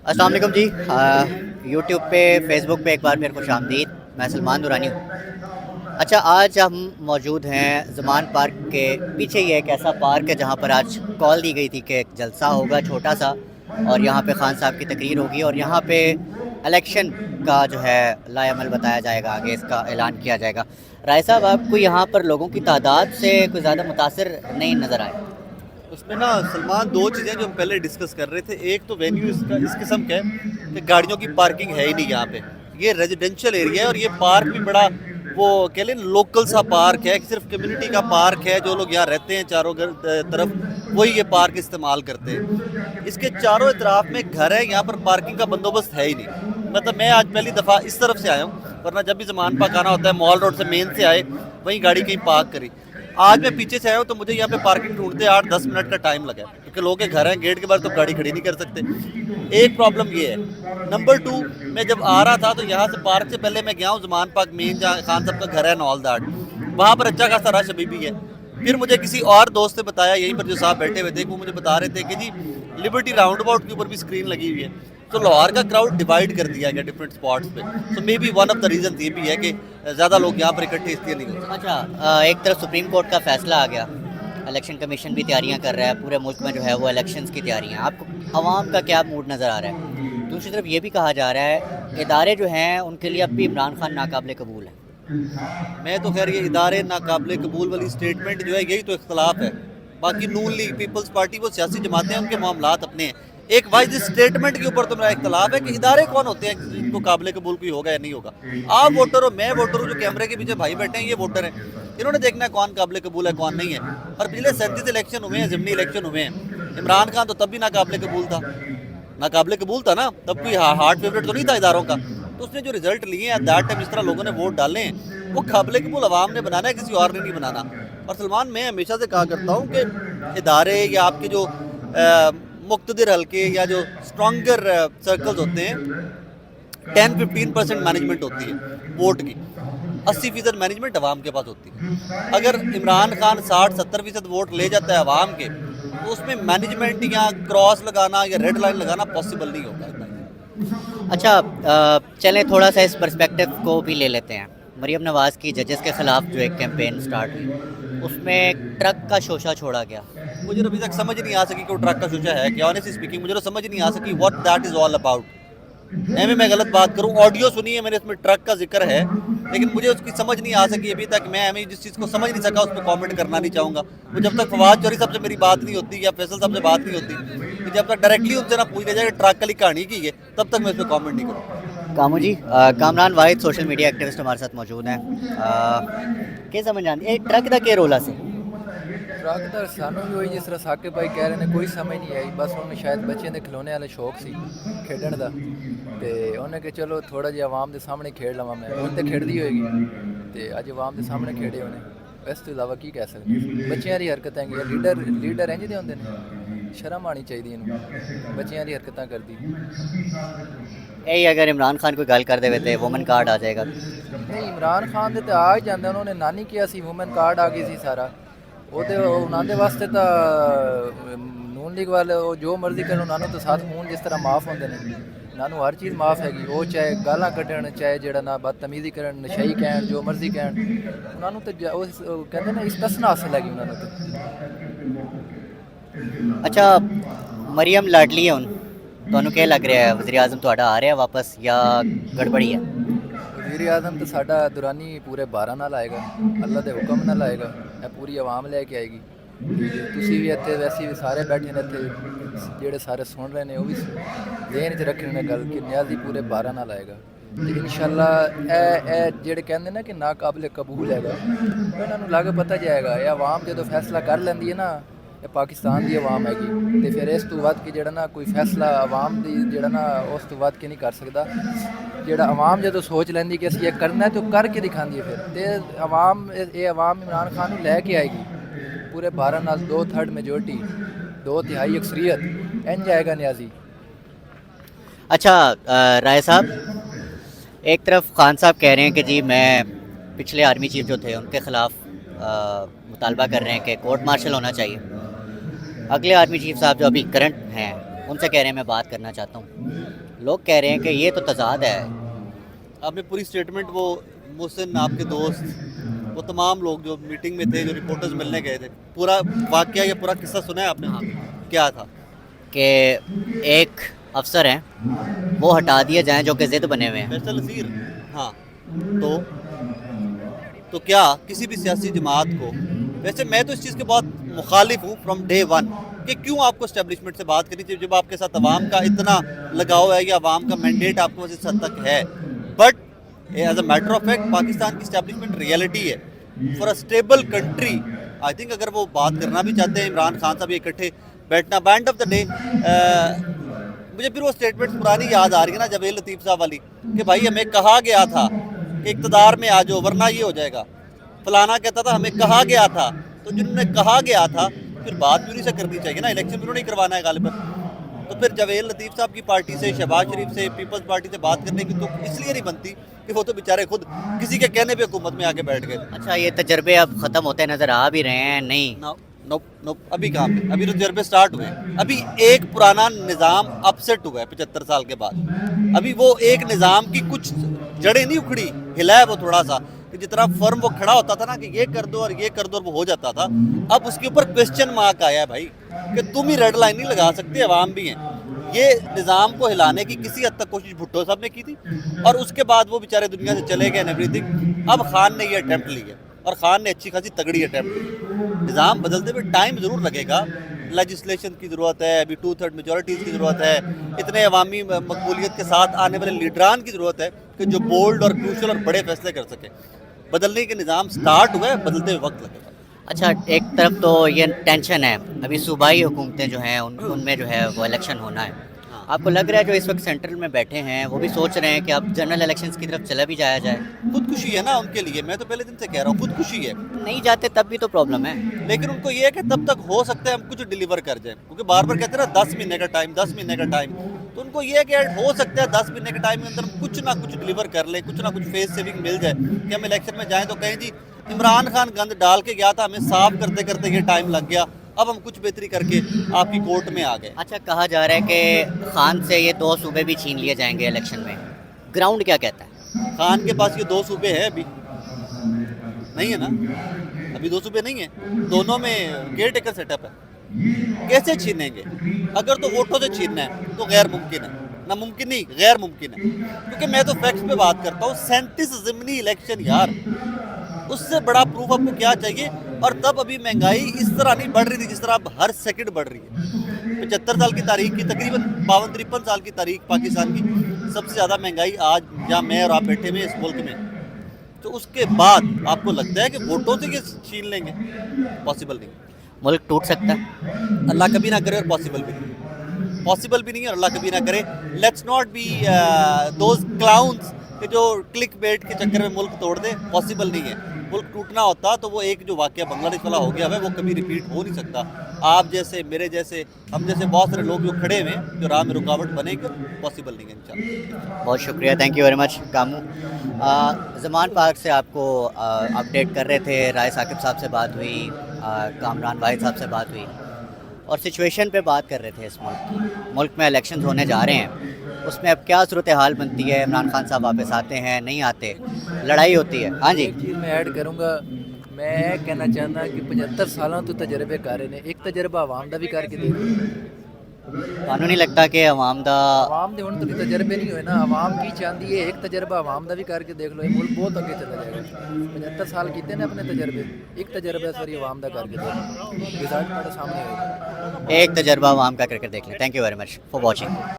अस्सलाम वालेकुम जी। यूट्यूब पे फेसबुक पे एक बार फिर खुश आमदीद। मैं सलमान दुरानी हूँ। अच्छा, आज हम मौजूद हैं ज़मान पार्क के पीछे। ये एक ऐसा पार्क है जहाँ पर आज कॉल दी गई थी कि एक जलसा होगा छोटा सा, और यहाँ पे खान साहब की तकरीर होगी और यहाँ पे इलेक्शन का जो है लाएअमल बताया जाएगा, आगे इसका ऐलान किया जाएगा। राय साहब, आपको यहाँ पर लोगों की तादाद से कोई ज़्यादा मुतासिर नहीं नज़र आए? उसमें ना सलमान, दो चीज़ें जो हम पहले डिस्कस कर रहे थे। एक तो वेन्यू इसका इस किस्म का है कि गाड़ियों की पार्किंग है ही नहीं यहाँ पे। ये रेजिडेंशियल एरिया है और ये पार्क भी बड़ा, वो कह लें लोकल सा पार्क है, सिर्फ कम्युनिटी का पार्क है। जो लोग यहाँ रहते हैं चारों तरफ वही ये पार्क इस्तेमाल करते हैं। इसके चारों इतराफ में घर है, यहाँ पर पार्किंग का बंदोबस्त है ही नहीं। मतलब मैं आज पहली दफ़ा इस तरफ से आया हूँ, वरना जब भी ज़मान पार्क आना होता है मॉल रोड से मेन से आए, वहीं गाड़ी कहीं पार्क करी। आज मैं पीछे से आया हूँ तो मुझे यहाँ पे पार्किंग ढूंढते 8-10 मिनट का टाइम लगा, क्योंकि लोगों के घर हैं, गेट के बाहर तो गाड़ी खड़ी नहीं कर सकते। एक प्रॉब्लम ये है। नंबर 2, मैं जब आ रहा था तो यहाँ से पार्क से पहले मैं गया हूँ ज़मान पार्क मेन, जहाँ खान साहब का घर है, नॉल दैट। वहाँ पर अच्छा खासा रश अभी भी है। फिर मुझे किसी और दोस्त ने बताया, यहीं पर जो साहब बैठे हुए थे, वो मुझे बता रहे थे कि जी लिबर्टी राउंड अबाउट के ऊपर भी स्क्रीन लगी हुई है। तो लाहौर का क्राउड डिवाइड कर दिया गया डिफरेंट स्पॉट्स पे। So may be one of the reason ये भी है कि ज़्यादा लोग यहाँ पर इकट्ठे इसलिए नहीं होते। अच्छा, एक तरफ सुप्रीम कोर्ट का फैसला आ गया, इलेक्शन कमीशन भी तैयारियां कर रहा है, पूरे मुल्क में जो है वो इलेक्शंस की तैयारियां। आपको आवाम का क्या मूड नज़र आ रहा है? दूसरी तरफ ये भी कहा जा रहा है इदारे जो हैं उनके लिए अब भी इमरान खान नाकाबिले कबूल है। मैं तो खैर ये इदारे नाकाबिले कबूल वाली स्टेटमेंट जो है, यही तो इख्तलाफ है। बाकी नून लीग, पीपल्स पार्टी, वो सियासी जमातें हैं, उनके मामलात अपने हैं। एक वाइज स्टेटमेंट के ऊपर तो मेरा इख्तलाफ है कि इदारे कौन होते हैं जिनको काबिले कबूल कोई होगा या नहीं होगा। आप वोटर हो, मैं वोटर हूँ, जो कैमरे के पीछे भाई बैठे हैं ये वोटर हैं। इन्होंने देखना है कौन काबिले कबूल है कौन नहीं है। और पिछले 37 इलेक्शन हुए हैं, ज़िमनी इलेक्शन हुए हैं। इमरान खान तो तब भी नाकाबिले कबूल था, नाकाबिले कबूल था ना, तब कोई हार्ड फेवरेट तो नहीं था इदारों का। तो उसने जो रिजल्ट लिए हैं दैट टाइम, जिस तरह लोगों ने वोट डाले हैं, वो काबिले कबूल अवाम ने बनाना है, किसी और ने नहीं बनाना। और सलमान, मैं हमेशा से कहा करता हूँ कि इदारे या आपके जो मुक्तदिर हल्के या जो स्ट्रॉन्गर सर्कल्स होते हैं, 10-15% मैनेजमेंट होती है वोट की, 80% मैनेजमेंट अवाम के पास होती है। अगर इमरान खान 60-70% वोट ले जाता है अवाम के, तो उसमें मैनेजमेंट या क्रॉस लगाना या रेड लाइन लगाना पॉसिबल नहीं होगा। अच्छा, चलें थोड़ा सा इस पर्सपेक्टिव को भी ले लेते हैं। मरीम नवाज़ की जजेस के ख़िलाफ़ जो एक कैंपेन स्टार्ट हुई, उसमें एक ट्रक का शोशा छोड़ा गया। मुझे अभी तक समझ नहीं आ सकी कि वो ट्रक का शोशा है क्या। ऑनेस्टली स्पीकिंग, मुझे तो समझ नहीं आ सकी what that is all about. मैं गलत बात करूं, ऑडियो सुनी है मैंने, इसमें ट्रक का जिक्र है, लेकिन मुझे उसकी समझ नहीं आ सकी अभी तक। मैं जिस चीज़ को समझ नहीं सका उस पर कॉमेंट करना नहीं चाहूँगा। वो जब तक फवाद चौधरी साहब से मेरी बात नहीं होती या फैसल साहब से बात नहीं होती, तो जब तक डायरेक्टली उनसे ना पूछ लिया जाए ट्रक वाली कहानी की है, तब तक मैं उस पर कॉमेंट नहीं करूँगा। कामू जी, कामरान वाहिद सोशल मीडिया एक्टिविस्ट हमारे साथ मौजूद हैं। क्या समझ आती ट्रक का क्या रोल है? ट्रक ਦਾ ਸਾਨੂੰ ਵੀ ਉਹੀ ਜਿਸ ਤਰ੍ਹਾਂ ਸਾਕਿਬ ਭਾਈ ਕਹਿ ਰਹੇ ਨੇ, ਕੋਈ ਸਮਝ ਨਹੀਂ ਆਈ। ਬਸ ਉਹਨੂੰ ਸ਼ਾਇਦ ਬੱਚਿਆਂ ਦੇ ਖਿਡੌਣੇ ਵਾਲੇ ਸ਼ੌਕ ਸੀ ਖੇਡਣ ਦਾ, ਤੇ ਉਹਨੇ ਕਿ ਚਲੋ ਥੋੜਾ ਜਿਹਾ ਆਵਾਮ ਦੇ ਸਾਹਮਣੇ ਖੇਡ ਲਵਾਂ। ਮੈਂ ਹੁਣ ਤੇ ਖੇਡਦੀ ਹੋਏਗੀ, ਤੇ ਅੱਜ ਆਵਾਮ ਦੇ ਸਾਹਮਣੇ ਖੇਡੇ ਉਹਨੇ। ਇਸ ਤੋਂ ਇਲਾਵਾ ਕੀ ਕਹਿ ਸਕਦੇ? ਬੱਚਿਆਂ ਦੀ ਹਰਕਤ ਹੈਗੀ ਆ। ਲੀਡਰ ਇੰਝ ਦੇ ਹੁੰਦੇ ਨੇ, ਸ਼ਰਮ ਆਣੀ ਚਾਹੀਦੀ ਇਹਨੂੰ, ਬੱਚਿਆਂ ਦੀ ਹਰਕਤਾਂ ਕਰਦੀ। यही अगर इमरान खान कोई गल कर दे तो वुमन कार्ड आ जाएगा। नहीं, इमरान खान ਦੇ ਤਾਂ ਆ ਹੀ ਜਾਂਦਾ। ਉਹਨਾਂ ਨੇ ਨਾਨੀ ਕਿਹਾ ਸੀ, ਵੂਮਨ ਕਾਰਡ ਆ ਗਈ ਸੀ ਸਾਰਾ। ਉਹਦੇ ਉਹਨਾਂ ਦੇ ਵਾਸਤੇ ਤਾਂ ਨੂਨ ਲੀਗ ਵਾਲੇ ਉਹ ਜੋ ਮਰਜ਼ੀ ਕਰਨ, ਉਹਨਾਂ ਨੂੰ ਤਾਂ 7 ਖੂਨ ਜਿਸ ਤਰ੍ਹਾਂ ਮਾਫ ਹੁੰਦੇ ਨੇ, ਉਹਨਾਂ ਨੂੰ ਹਰ ਚੀਜ਼ ਮਾਫ ਹੈਗੀ। ਉਹ ਚਾਹੇ ਗਾਲਾਂ ਕੱਢਣ, ਚਾਹੇ ਜਿਹੜਾ ਨਾ ਬਦਤਮੀਜ਼ੀ ਕਰਨ, ਨਸ਼ਈ ਕਹਿਣ, ਜੋ ਮਰਜ਼ੀ ਕਹਿਣ, ਉਹਨਾਂ ਨੂੰ ਤਾਂ ਉਹ ਕਹਿੰਦੇ ਨੇ ਇਸ ਤਸਨਾ ਹਾਸਲ ਹੈਗੀ ਉਹਨਾਂ ਨੂੰ ਤਾਂ। अच्छा, मरियम लाडली है हूँ, ਤੁਹਾਨੂੰ क्या लग रहा है वज़ीर आज़म ਤੁਹਾਡਾ आ रहा है वापस या गड़बड़ी है? वज़ीर आज़म तो साडा दुरानी पूरे 12 नाल आएगा, अल्लाह के हुक्म नाल आएगा। ਇਹ पूरी आवाम लैके आएगी। ਤੁਸੀਂ ਵੀ ਇੱਥੇ, ਵੈਸੇ ਵੀ ਸਾਰੇ ਬੈਠੇ ਨੇ ਇੱਥੇ, ਜਿਹੜੇ ਸਾਰੇ ਸੁਣ ਰਹੇ ਨੇ, ਉਹ ਵੀ ਜ਼ਹਿਨ 'ਚ ਰੱਖਣ ਨੇ ਗੱਲ ਕਿ ਨਿਆਜ਼ੀ ਪੂਰੇ 12 ਨਾਲ ਆਏਗਾ। ਤੇ ਇਨਸ਼ਾਅੱਲਾ ਇਹ ਜਿਹੜੇ ਕਹਿੰਦੇ ਨਾ ਕਿ ਨਾਕਾਬਲੇ ਕਬੂਲ ਹੈਗਾ, ਇਹਨਾਂ ਨੂੰ ਲੱਗ ਪਤਾ ਜਾਏਗਾ। ਇਹ ਆਵਾਮ ਜਦੋਂ ਫੈਸਲਾ ਕਰ ਲੈਂਦੀ ਹੈ ਨਾ, ਇਹ ਪਾਕਿਸਤਾਨ ਦੀ ਆਵਾਮ ਹੈਗੀ, ਤੇ ਫਿਰ ਇਸ ਤੋਂ ਵੱਧ ਕੇ ਜਿਹੜਾ ਨਾ ਕੋਈ ਫੈਸਲਾ ਆਵਾਮ ਦੀ ਜਿਹੜਾ ਨਾ ਉਸ ਤੋਂ ਵੱਧ ਕੇ ਨਹੀਂ ਕਰ ਸਕਦਾ। ਜਿਹੜਾ ਆਵਾਮ ਜਦੋਂ ਸੋਚ ਲੈਂਦੀ ਕਿ ਅਸੀਂ ਇਹ ਕਰਨਾ ਤਾਂ ਕਰਕੇ ਦਿਖਾਉਂਦੀ ਹੈ ਫਿਰ, ਤੇ ਆਵਾਮ ਇਮਰਾਨ ਖਾਨ ਨੂੰ ਲੈ ਕੇ ਆਏਗੀ पूरे 12 नाल। 2/3 मेजोरिटी, 2/3 अक्सरियत, इंज आएगा न्याजी। अच्छा, राय साहब, एक तरफ खान साहब कह रहे हैं कि जी मैं पिछले आर्मी चीफ जो थे उनके ख़िलाफ़ मुतालबा कर रहे हैं कि कोर्ट मार्शल होना चाहिए। अगले आर्मी चीफ साहब जो अभी करंट हैं उनसे कह रहे हैं मैं बात करना चाहता हूँ। लोग कह रहे हैं कि ये तो तजाद है। आपने पूरी स्टेटमेंट, वो मोहसिन आपके दोस्त, वो तमाम लोग जो मीटिंग में थे, जो रिपोर्टर्स मिलने गए थे, पूरा वाकया या पूरा किस्सा सुना है आपने? क्या था? कि एक अफसर हैं वो हटा दिए जाएं जो कि ज़िद बने हुए हैं। फैसल नसीर, हाँ। तो क्या किसी भी सियासी जमात को, वैसे मैं तो इस चीज़ के बहुत मुखालिफ हूँ फ्रॉम डे वन, कि क्यों आपको इस्टेब्लिशमेंट से बात करनी चाहिए जब आपके साथ अवाम का इतना लगाव है या अवाम का मैंडेट आपके पास इस हद तक है। But as a matter of fact Pakistan की इस्टेब्लिशमेंट रियलिटी है for a stable country. I think अगर वो बात करना भी चाहते हैं, इमरान खान साहब इकट्ठे बैठना, एंड ऑफ द डे मुझे फिर वो स्टेटमेंट्स पुरानी याद आ रही है ना, जवेद लतीफ़ साहब वाली, कि भाई हमें कहा गया था कि इक़्तिदार में आ जाओ वरना ये हो जाएगा। फलाना कहता था हमें कहा गया था, तो जिन्होंने कहा गया था फिर बात भी उन्हीं से करनी चाहिए ना, इलेक्शन भी उन्होंने नहीं करवाना है गालिबन। तो फिर जवेद लतीफ़ साहब की पार्टी से, शहबाज शरीफ से, पीपल्स पार्टी से बात करने की तो इसलिए नहीं बनती कि वो तो बेचारे खुद किसी के कहने पे हुकूमत में आके बैठ गए। अच्छा, ये तजर्बे अब ख़त्म होते नज़र आ भी रहे हैं? नहीं, नो नो नो, अभी कहाँ पे, अभी तो तजर्बे स्टार्ट हुए। अभी एक पुराना निज़ाम अपसेट हुआ है 75 साल के बाद। अभी वो एक निज़ाम की कुछ जड़ें नहीं उखड़ी, हिला है वो थोड़ा सा, कि जितना फर्म वो खड़ा होता था ना कि ये कर दो और ये कर दो और वो हो जाता था। अब उसके ऊपर क्वेश्चन मार्क आया है भाई, कि तुम ही रेड लाइन नहीं लगा सकते, अवाम भी हैं। ये निज़ाम को हिलाने की किसी हद तक कोशिश भुट्टो साहब ने की थी और उसके बाद वो बेचारे दुनिया से चले गए एवरीथिंग। अब खान ने ये अटैम्प्ट ली है और खान ने अच्छी खासी तगड़ी अटैम्प्ट ली। निज़ाम बदलते हुए टाइम ज़रूर लगेगा, लेजिस्लेशन की ज़रूरत है, अभी 2/3 मेजॉरिटीज़ की ज़रूरत है, इतने अवामी मकबूलियत के साथ आने वाले लीडरान की ज़रूरत है कि जो बोल्ड और क्रूशल और बड़े फैसले कर सके। बदलने के निज़ाम स्टार्ट हुआ है, बदलते हुए वक्त लगेगा। अच्छा, एक तरफ तो ये टेंशन है, अभी सूबाई हुकूमतें जो हैं उनमें जो है वो इलेक्शन होना है। आपको लग रहा है जो इस वक्त सेंट्रल में बैठे हैं वो भी सोच रहे हैं कि अब जनरल इलेक्शंस की तरफ चला भी जाया जाए? खुदकुशी है ना उनके लिए, मैं तो पहले दिन से कह रहा हूँ खुदकुशी है। नहीं जाते तब भी तो प्रॉब्लम है। लेकिन उनको ये है कि तब तक हो सकता है हम कुछ डिलीवर कर जाएं, क्योंकि बार बार कहते हैं ना 10 महीने का टाइम, 10 महीने का टाइम। तो उनको ये है कि यार हो सकता है 10 महीने के टाइम के अंदर हम कुछ ना कुछ डिलीवर कर लें, कुछ ना कुछ फेस सेविंग मिल जाए कि हम इलेक्शन में जाएँ तो कहें जी इमरान खान गंद डाल के गया था, हमें साफ करते करते ये टाइम लग गया, अब हम कुछ बेहतरी करके आपकी कोर्ट में आ गए। अच्छा, कहा जा रहा है कि खान से ये 2 सूबे भी छीन लिए जाएंगे इलेक्शन में, ग्राउंड क्या कहता है? खान के पास ये 2 सूबे हैं, अभी नहीं है ना, अभी 2 सूबे नहीं है, दोनों में केयर टेकर सेटअप है। कैसे छीनेंगे? अगर तो वोटों से छीनना है तो गैर मुमकिन है, नामुमकिन नहीं, गैर मुमकिन है। क्योंकि मैं तो फैक्ट्स पे बात करता हूँ, 37 ज़िमनी इलेक्शन यार, उससे बड़ा प्रूफ आपको क्या चाहिए? और तब अभी महंगाई इस तरह नहीं बढ़ रही थी जिस तरह अब हर सेकंड बढ़ रही है। 75 साल की तारीख की, तकरीबन 52-53 साल की तारीख पाकिस्तान की सबसे ज़्यादा महंगाई आज जहाँ मैं और आप बैठे हुए इस मुल्क में। तो उसके बाद आपको लगता है कि वोटों से ये छीन लेंगे? पॉसिबल नहीं। मुल्क टूट सकता है? अल्लाह कभी ना करे और पॉसिबल भी नहीं, पॉसिबल भी नहीं है और अल्लाह कभी ना करे। Let's not be those clowns कि जो क्लिक बेट के चक्कर में मुल्क तोड़ दे, पॉसिबल नहीं है। मुल्क टूटना होता तो वो एक जो वाकया बांग्लादेश वाला हो गया है वो कभी रिपीट हो नहीं सकता। आप जैसे, मेरे जैसे, हम जैसे बहुत सारे लोग जो खड़े हुए जो राह में रुकावट बनेंगे, पॉसिबल नहीं है इंशाल्लाह। बहुत शुक्रिया, thank you very much Camus. Zaman park से आपको अपडेट कर रहे थे, राय साकिब साहब से बात हुई, कामरान वाहिद साहब से बात हुई और सिचुएशन पे बात कर रहे थे इस मुल्क की। मुल्क में इलेक्शन होने जा रहे हैं, उसमें अब क्या सूरत हाल बनती है? इमरान खान साहब वापस आते हैं, नहीं आते, लड़ाई होती है। हाँ जी, एक चीज़ मैं ऐड करूँगा, मैं कहना चाहता कि 75 सालों तो तजर्बे कर रहे हैं, एक तजर्बा आवाम का भी करके दे। ਤੁਹਾਨੂੰ नहीं लगता कि अवाम का आवाम के ਹੁਣ तक तजर्बे नहीं हुए ना, आवाम की चाहती है एक तजर्बा आवाम का भी करके देख लो, ये मुल्क बहुत आगे चला जाएगा। 75 साल किए ने अपने तजर्बे, एक तजर्बा सारी आवाम का करके देख लो, रिजल्ट तुम्हारे सामने होगा। एक तजर्बा अवाम का करके देख लें। Thank you very much for watching.